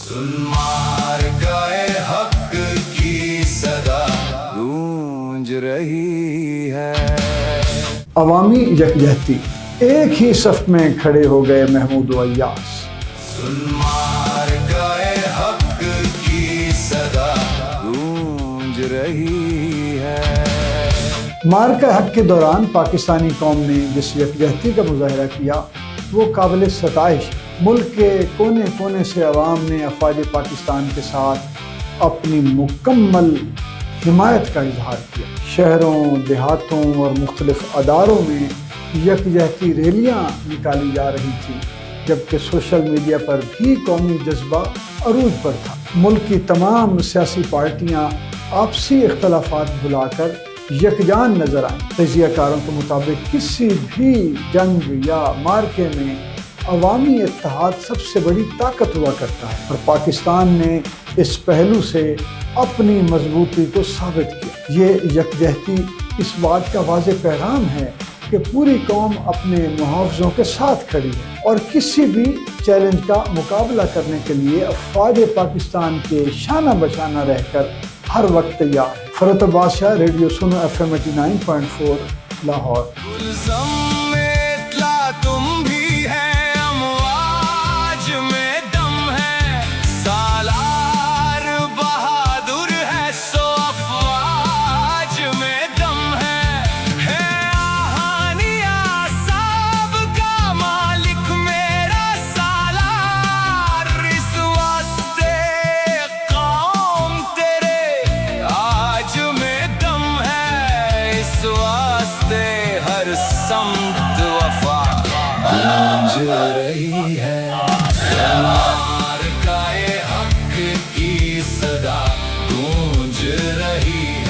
सुन मार्काए हक की सदा गूंज रही है। अवामी यकजहती, एक ही सफ में खड़े हो गए महमूद व अय्यास। सुन मार्काए हक की सदा गूंज रही है। मार्का हक के दौरान पाकिस्तानी कौम ने जिस यकजहती का मुजाहरा किया वो काबिल सताइश। मुल्क के कोने कोने से अवाम ने अफवाज पाकिस्तान के साथ अपनी मुकम्मल हिमायत का इजहार किया। शहरों, देहातों और मुख्तलिफ अदारों में यकजहती रैलियाँ निकाली जा रही थी, जबकि सोशल मीडिया पर भी कौमी जज्बा अरूज पर था। मुल्क की तमाम सियासी पार्टियाँ आपसी इख्तलाफात बुलाकर यकजान नजर आईं। तजियाकारों के मुताबिक किसी भी जंग या मार्के में अवामी इत्तेहाद सबसे बड़ी ताकत हुआ करता है, और पाकिस्तान ने इस पहलू से अपनी मजबूती को साबित किया। ये यकजहती इस बात का वाज़ेह पैगाम है कि पूरी कौम अपने मुहाफ़िज़ों के साथ खड़ी है और किसी भी चैलेंज का मुकाबला करने के लिए अफ़वाज पाकिस्तान के शाना बशाना रहकर हर वक्त तैयार है। फरत बादशाह, रेडियो सुनो FM 89.4 लाहौर। गुलज़म में इत्ला तुम भी है, अमवाज में दम है, सालार बहादुर है, सो अफवाज में दम है आहानिया साहब का मालिक मेरा सालार, इस वास्ते कौम तेरे आज में दम है, इस वास्ते हर समत वफा गूंज रही है। मार्काए हक की सदा गूंज रही है।